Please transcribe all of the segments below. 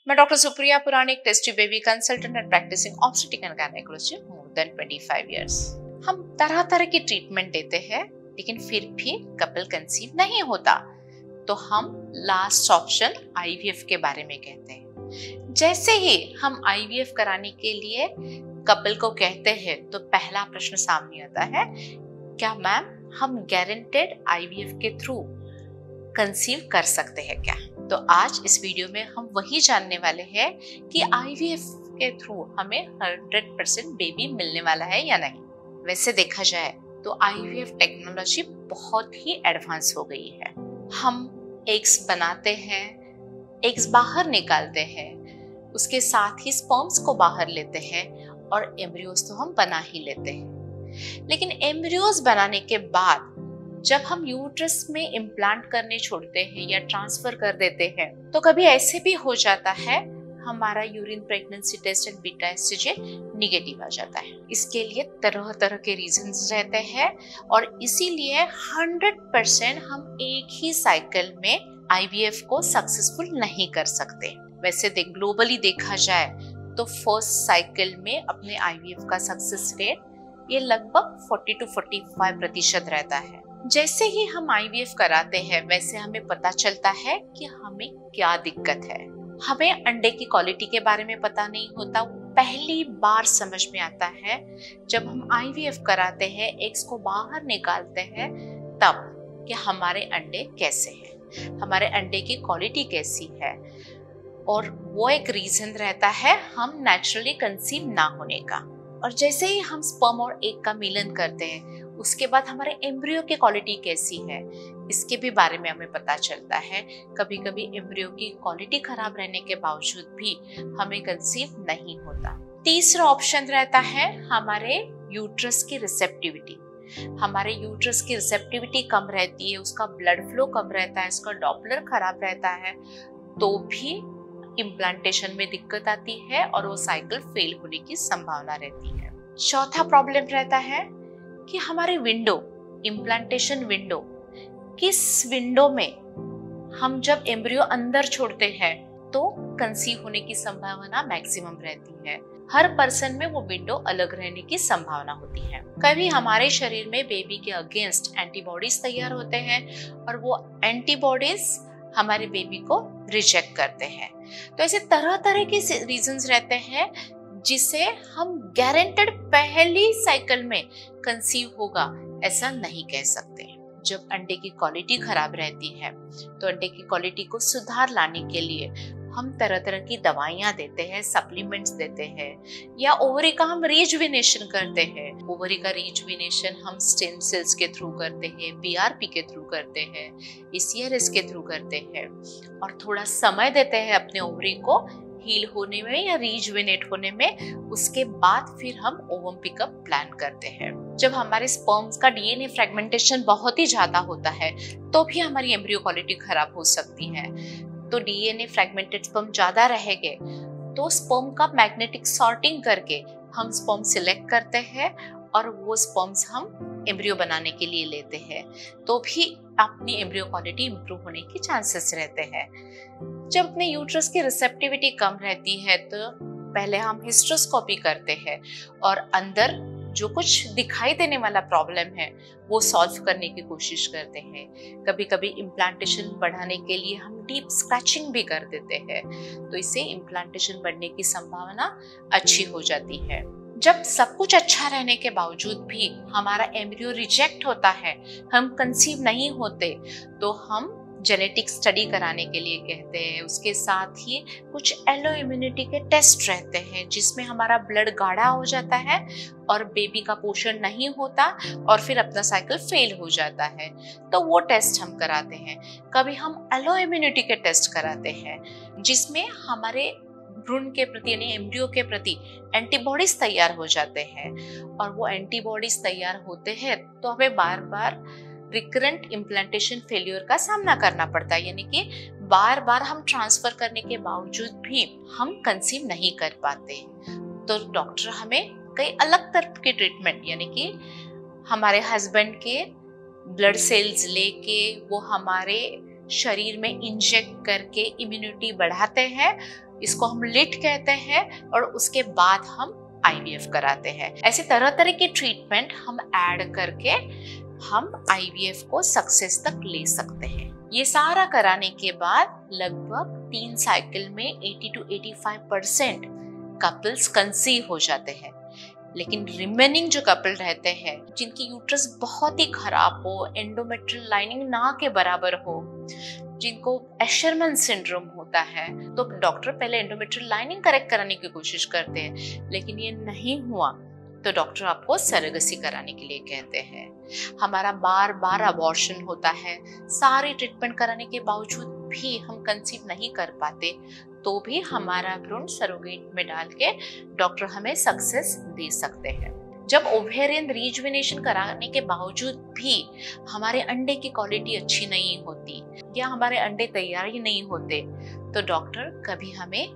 मैं doctor Supriya Puranik, test tube baby consultant and practising obstetric and gynaecologist more than 25 years. हम तरह तरह की ट्रीटमेंट देते हैं, लेकिन फिर भी कपल कंसीव नहीं होता, तो हम लास्ट ऑप्शन आईवीएफ के बारे में कहते हैं। जैसे ही हम आईवीएफ कराने के लिए कपल को कहते हैं, तो पहला प्रश्न सामने आता है, क्या मैम हम गारंटेड आईवीएफ के थ्रू कंसीव कर सकते हैं क्या? तो आज इस वीडियो में हम वही जानने वाले हैं कि आईवीएफ के थ्रू हमें 100% बेबी मिलने वाला है या नहीं। वैसे देखा जाए तो आईवीएफ टेक्नोलॉजी बहुत ही एडवांस हो गई है। हम एग्स बनाते हैं, एग्स बाहर निकालते हैं, उसके साथ ही स्पर्म्स को बाहर लेते हैं और एम्ब्रियोज तो हम बना ही लेते हैं। लेकिन एम्ब्रियोज बनाने के बाद जब हम यूट्रस में इम्प्लांट करने छोड़ते हैं या ट्रांसफर कर देते हैं, तो कभी ऐसे भी हो जाता है हमारा urine pregnancy test and beta estrogen negative आ जाता है। इसके लिए तरह तरह के रीजंस रहते हैं और इसीलिए 100% हम एक ही साइकिल में आईवीएफ को सक्सेसफुल नहीं कर सकते। वैसे ग्लोबली देखा जाए तो फर्स्ट साइकिल में अपने आईवीएफ का सक्सेस रेट ये लगभग 40 to 45% रहता है। जैसे ही हम आईवीएफ कराते हैं, वैसे हमें पता चलता है कि हमें क्या दिक्कत है। हमें अंडे की क्वालिटी के बारे में पता नहीं होता, पहली बार समझ में आता है जब हम आईवीएफ कराते हैं, एग्स को बाहर निकालते हैं, तब कि हमारे अंडे कैसे हैं, हमारे अंडे की क्वालिटी कैसी है। और वो एक रीजन रहता है हम नेचुरली कंसीव ना होने का। और जैसे ही हम स्पर्म और एग का मिलन करते हैं, उसके बाद हमारे एम्ब्रियो की क्वालिटी कैसी है, इसके भी बारे में हमें पता चलता है। कभी कभी एम्ब्रियो की क्वालिटी खराब रहने के बावजूद भी हमें कंसीव नहीं होता। तीसरा ऑप्शन रहता है हमारे यूट्रस की रिसेप्टिविटी। हमारे यूट्रस की रिसेप्टिविटी कम रहती है, उसका ब्लड फ्लो कम रहता है, उसका डॉपलर खराब रहता है, तो भी इम्प्लांटेशन में दिक्कत आती है और वो साइकिल फेल होने की संभावना रहती है। चौथा प्रॉब्लम रहता है कि हमारी विंडो, इम्प्लांटेशन विंडो, किस विंडो में हम जब एम्ब्रियो अंदर छोड़ते हैं तो कंसीव होने की संभावना मैक्सिमम रहती है। हर पर्सन में वो विंडो अलग रहने की संभावना होती है। कभी हमारे शरीर में बेबी के अगेंस्ट एंटीबॉडीज तैयार होते हैं और वो एंटीबॉडीज हमारे बेबी को रिजेक्ट करते हैं। तो ऐसे तरह तरह के रीजंस रहते हैं जिसे हम गारंटेड पहली साइकिल में कंसीव होगा ऐसा नहीं कह सकते। जब अंडे की क्वालिटी खराब रहती है, तो अंडे की क्वालिटी को सुधार लाने के लिए हम तरह तरह की दवाइयाँ देते हैं, सप्लीमेंट्स देते हैं, या ओवरी का हम रिजुविनेशन करते हैं। ओवरी का रिजुविनेशन हम स्टेम सेल्स के थ्रू करते हैं, बीआरपी के थ्रू करते हैं, ईसीआरएस के थ्रू करते हैं, और थोड़ा समय देते हैं अपने ओवरी को हील होने में या रिजुविनेट होने में। उसके बाद फिर हम ओवम पिकअप प्लान करते हैं। जब हमारे स्पर्म्स का डीएनए फ्रेगमेंटेशन बहुत ही ज्यादा होता है, तो भी हमारी एम्ब्रियो क्वालिटी खराब हो सकती है। तो डीएनए फ्रेगमेंटेड स्पर्म ज्यादा रहेंगे, तो स्पर्म का मैग्नेटिक सॉर्टिंग करके हम स्पर्म सिलेक्ट करते हैं और वो स्पर्म्स हम एम्ब्रियो बनाने के लिए लेते हैं, तो भी अपनी एम्ब्रियो क्वालिटी इंप्रूव होने की चांसेस रहते हैं। जब अपने यूट्रस की रिसेप्टिविटी कम रहती है, तो पहले हम हिस्ट्रोस्कोपी करते हैं और अंदर जो कुछ दिखाई देने वाला प्रॉब्लम है वो सॉल्व करने की कोशिश करते हैं। कभी कभी इम्प्लांटेशन बढ़ाने के लिए हम डीप स्क्रैचिंग भी कर देते हैं, तो इससे इम्प्लांटेशन बढ़ने की संभावना अच्छी हो जाती है। जब सब कुछ अच्छा रहने के बावजूद भी हमारा एम्ब्रियो रिजेक्ट होता है, हम कंसीव नहीं होते, तो हम जेनेटिक स्टडी कराने के लिए कहते हैं। उसके साथ ही कुछ एलो इम्यूनिटी के टेस्ट रहते हैं, जिसमें हमारा ब्लड गाढ़ा हो जाता है और बेबी का पोषण नहीं होता और फिर अपना साइकिल फेल हो जाता है, तो वो टेस्ट हम कराते हैं। कभी हम एलो इम्यूनिटी के टेस्ट कराते हैं, जिसमें हमारे भ्रूण के प्रति यानी एम्ब्रियो के प्रति एंटीबॉडीज तैयार हो जाते हैं, और वो एंटीबॉडीज तैयार होते हैं तो हमें बार बार रिकरेंट इम्प्लांटेशन फेल्योर का सामना करना पड़ता है, यानी कि बार बार हम ट्रांसफर करने के बावजूद भी हम कंसीव नहीं कर पाते। तो डॉक्टर हमें कई अलग तरह के ट्रीटमेंट, यानी कि हमारे हस्बैंड के ब्लड सेल्स लेके वो हमारे शरीर में इंजेक्ट करके इम्यूनिटी बढ़ाते हैं, इसको हम लिट कहते हैं, और उसके बाद हम आईवीएफ कराते हैं। ऐसे तरह तरह की ट्रीटमेंट हम ऐड करके हम आईवीएफ को सक्सेस तक ले सकते हैं। ये सारा कराने के बाद लगभग 3 साइकिल में 80 to 85% कपल्स कंसीव हो जाते हैं। लेकिन रिमेनिंग जो कपल रहते हैं जिनकी यूट्रस बहुत ही खराब हो, एंडोमेट्रियल लाइनिंग ना के बराबर हो, जिनको एशरमन सिंड्रोम होता है, तो डॉक्टर पहले एंडोमेट्रियल लाइनिंग करेक्ट कराने की कोशिश करते हैं, लेकिन ये नहीं हुआ तो डॉक्टर आपको सरेगसी कराने के लिए कहते हैं। हमारा बार बार अबॉर्शन होता है, सारे ट्रीटमेंट कराने के बावजूद भी हम कंसीव नहीं कर पाते, तो भी हमारा भ्रूण सरोगेट में डाल के डॉक्टर हमें सक्सेस दे सकते हैं। जब ओवेरियन रीजुवेनेशन कराने के बावजूद भी हमारे अंडे की क्वालिटी अच्छी नहीं होती या हमारे अंडे तैयार ही नहीं होते, तो डॉक्टर कभी हमें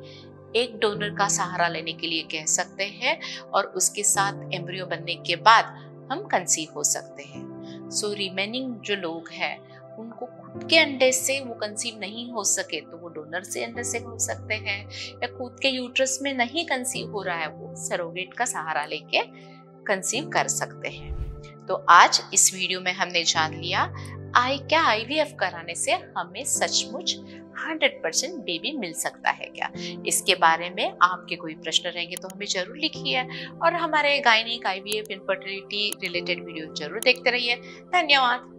एक डोनर का सहारा लेने के लिए कह सकते हैं, और उसके साथ एम्ब्रियो बनने के बाद हम कंसीव हो सकते हैं। सो रिमेनिंग जो लोग हैं उनको खुद के अंडे से वो कंसीव नहीं हो सके तो वो डोनर से अंडे से हो सकते हैं, या खुद के यूट्रस में नहीं कंसीव हो रहा है वो सरोगेट का सहारा लेके कंसीव कर सकते हैं। तो आज इस वीडियो में हमने जान लिया क्या आईवीएफ कराने से हमें सचमुच 100% बेबी मिल सकता है क्या। इसके बारे में आपके कोई प्रश्न रहेंगे तो हमें जरूर लिखिए, और हमारे gynaec IVF infertility related video जरूर देखते रहिए। धन्यवाद।